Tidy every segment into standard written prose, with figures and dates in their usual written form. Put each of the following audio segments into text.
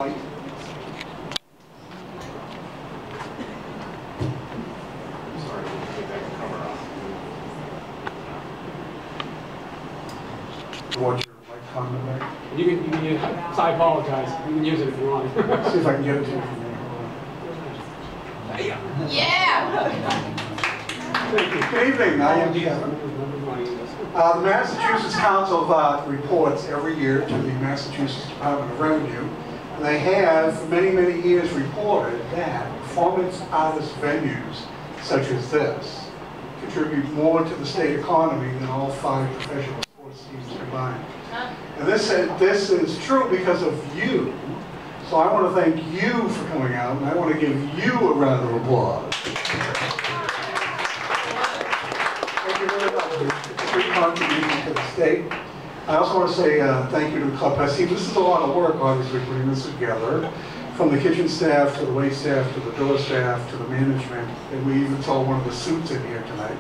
Sorry, take that cover off. You want your mic comment back? You can use it. So I apologize. You can use it if you want. See if I can get it to you from there. Yeah! Thank you. Good evening. I am Kevin. The Massachusetts Council of reports every year to the Massachusetts Department of Revenue. And they have, for many, many years, reported that performance artist venues such as this contribute more to the state economy than all 5 professional sports teams combined. And this is true because of you. So I want to thank you for coming out, and I want to give you a round of applause. Thank you very much. It's a great contribution to the state. I also want to say thank you to the Club Passim. This is a lot of work, obviously, putting this together. From the kitchen staff, to the wait staff, to the door staff, to the management, and we even saw one of the suits in here tonight.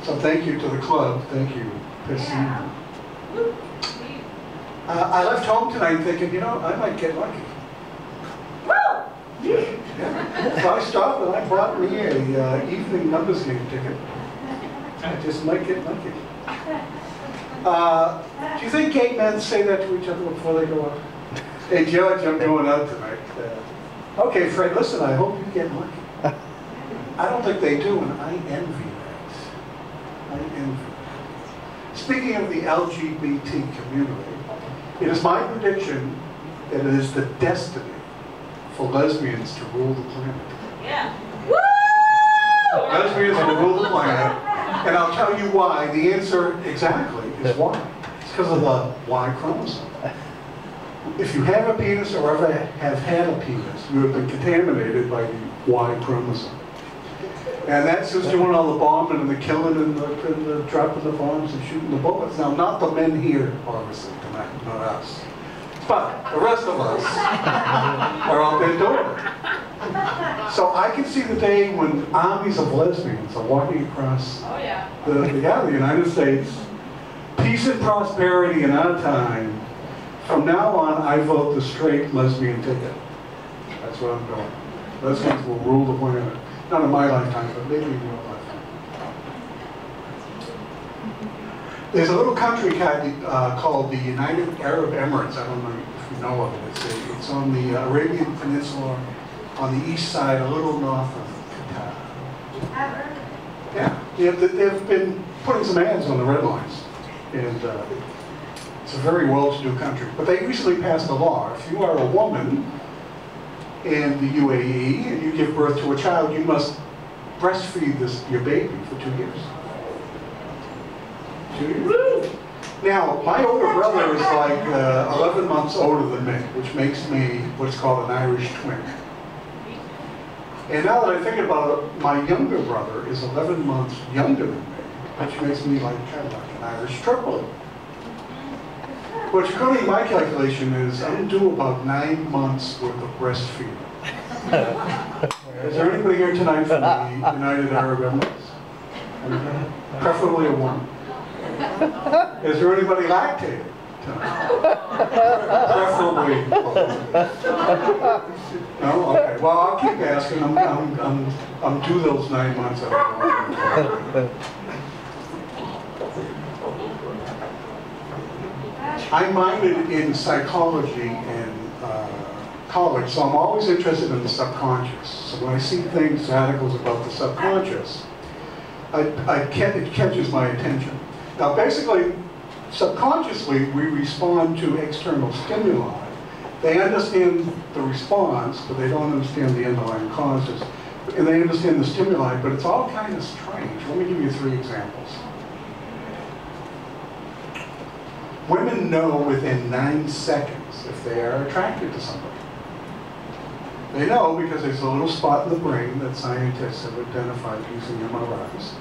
So thank you to the club. Thank you, Passim. I left home tonight thinking, you know, I might get lucky. Yeah. So I stopped and I bought me a evening numbers game ticket. I just might get lucky. Do you think gay men say that to each other before they go out? Hey George, I'm going out tonight. Okay, Fred, listen, I hope you get lucky. I don't think they do, and I envy that. I envy that. Speaking of the LGBT community, it is my prediction that it is the destiny for lesbians to rule the planet. Yeah. Woo! Lesbians will rule the planet, and I'll tell you why. The answer exactly is why. It's because of the Y chromosome. If you have a penis or ever have had a penis, you have been contaminated by the Y chromosome. And that's who's doing all the bombing and the killing and the dropping the bombs and shooting the bullets. Now, not the men here, obviously, tonight, not us. But the rest of us are out there doing it. So I can see the day when armies of lesbians are walking across the United States. Peace and prosperity in our time. From now on, I vote the straight lesbian ticket. That's what I'm doing. Lesbians will rule the planet. Not in my lifetime, but maybe in your lifetime. There's a little country called the United Arab Emirates. I don't know if you know of it. It's on the Arabian Peninsula, on the east side, a little north of Qatar. Yeah, they've been putting some ads on the red lines. And it's a very well-to-do country. But they recently passed a law. If you are a woman in the UAE and you give birth to a child, you must breastfeed your baby for 2 years. 2 years. Now, my older brother is like 11 months older than me, which makes me what's called an Irish twin. And now that I think about it, my younger brother is 11 months younger than me, which makes me like kind of like an Irish triplet. Which, according to my calculation, is I'm due about 9 months worth of breastfeeding. Is there anybody here tonight from the United Arab Emirates? Preferably a woman. Is there anybody lactating tonight? Preferably a woman. No? Okay. Well, I'll keep asking. I'm due those 9 months. I minored in psychology in college, so I'm always interested in the subconscious. So when I see things, articles about the subconscious, it catches my attention. Now basically, subconsciously, we respond to external stimuli. They understand the response, but they don't understand the underlying causes. And they understand the stimuli, but it's all kind of strange. Let me give you 3 examples. Women know within 9 seconds if they are attracted to somebody. They know because there's a little spot in the brain that scientists have identified using MRIs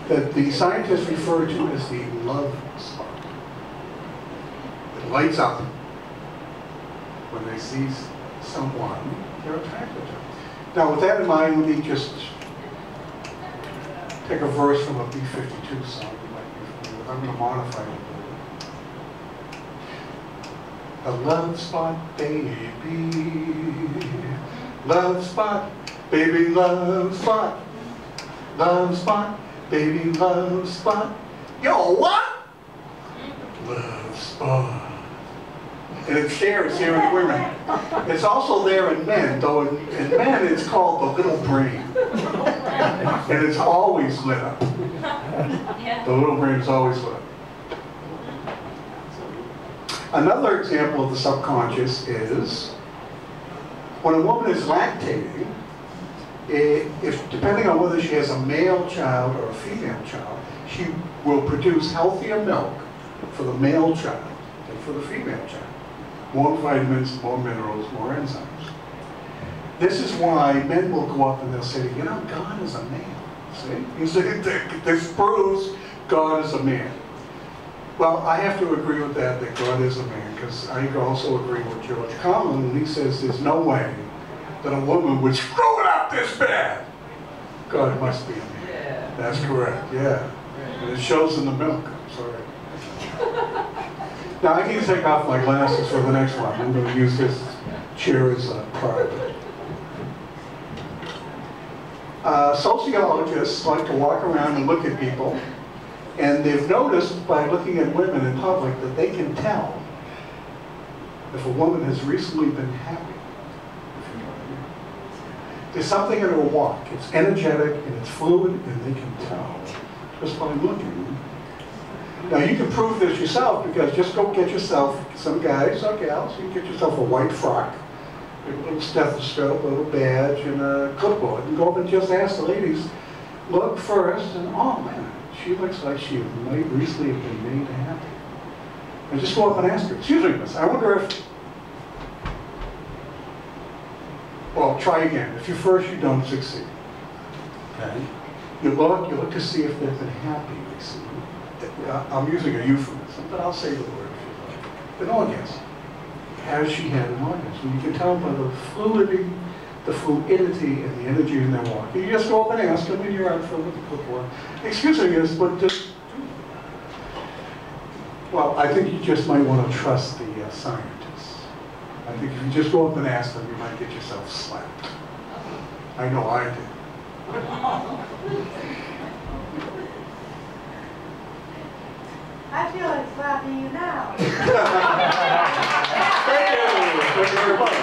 that the scientists refer to as the love spot. It lights up when they see someone they're attracted to. Now with that in mind, let me just take a verse from a B-52 song you might be familiar with. I'm going to modify it. A love spot, baby. Love spot, baby, love spot. Love spot, baby, love spot. Yo, what? Love spot. And it's there in women. It's also there in men, though in men it's called the little brain. And it's always lit up. The little brain is always lit up. Another example of the subconscious is when a woman is lactating, if depending on whether she has a male child or a female child, she will produce healthier milk for the male child than for the female child. More vitamins, more minerals, more enzymes. This is why men will go up and they'll say, you know, God is a man. See? You see, this proves God is a man. Well, I have to agree with that God is a man, because I also agree with George Carlin when he says there's no way that a woman would screw it up this bad. God must be a man. Yeah. That's correct, yeah. And it shows in the milk. I'm sorry. Now I need to take off my glasses for the next one. I'm going to use this chair as a prop. Sociologists like to walk around and look at people, and they've noticed by looking at women in public that they can tell if a woman has recently been happy. There's something in her walk. It's energetic and it's fluid, and they can tell just by looking. Now you can prove this yourself, because just go get yourself, some guys or gals, you can get yourself a white frock, a little stethoscope, a little badge, and a clipboard, and go up and just ask the ladies, look first, and oh man, she looks like she might recently have been made happy. And just go up and ask her, excuse me, miss, I wonder if, well, try again. If you first, you don't succeed. Okay? You look to see if they've been happy recently. I'm using a euphemism, but I'll say the word if you like. An orgasm. Has she had an orgasm? You can tell by the fluidity, the fluidity, and the energy in their walk. You just go up and ask them, and you're out front with the clipboard. Excuse me, miss, but just, well, I think you just might want to trust the scientists. I think if you just go up and ask them, you might get yourself slapped. I know I did. I feel like slapping you now. Thank you. Thank you very much.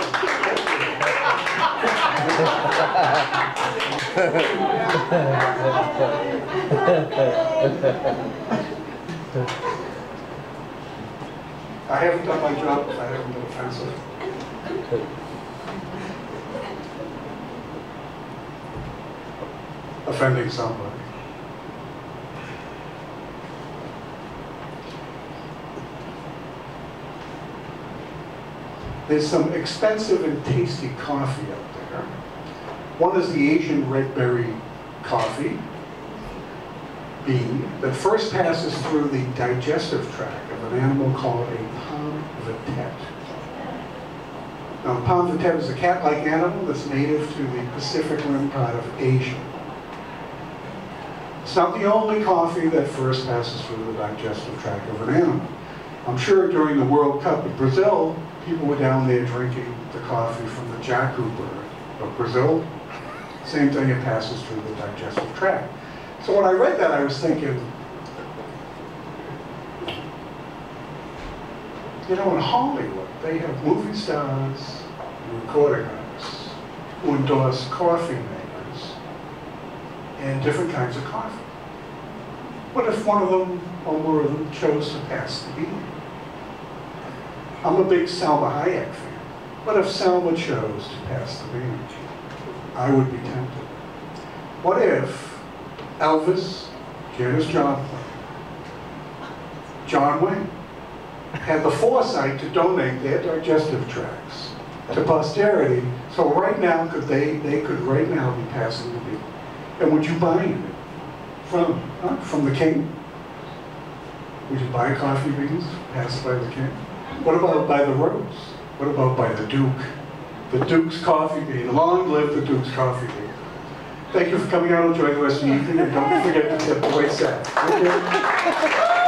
I haven't done my job if I haven't been offensive. Offending somebody. There's some expensive and tasty coffee out there. One is the Asian red berry coffee bean that first passes through the digestive tract of an animal called a pomme-vitette. Now, a pomme-vitette is a cat-like animal that's native to the Pacific Rim part of Asia. It's not the only coffee that first passes through the digestive tract of an animal. I'm sure during the World Cup in Brazil, people were down there drinking the coffee from the jacu bird of Brazil. Same thing, it passes through the digestive tract. So when I read that, I was thinking, you know, in Hollywood, they have movie stars and recording artists who endorse coffee makers and different kinds of coffee. What if one of them or more of them chose to pass the bean? I'm a big Salma Hayek fan. What if Salma chose to pass the bean? I would be tempted. What if Elvis, Janis Joplin, John Wayne had the foresight to donate their digestive tracts to posterity, so right now they could right now be passing the bean? And would you buy it from the king? Would you buy coffee beans passed by the king? What about by the rose? What about by the Duke? The Duke's coffee bean. Long live the Duke's coffee bean. Thank you for coming out. Enjoy the rest of the evening, and don't forget to tip the wait staff. Thank you.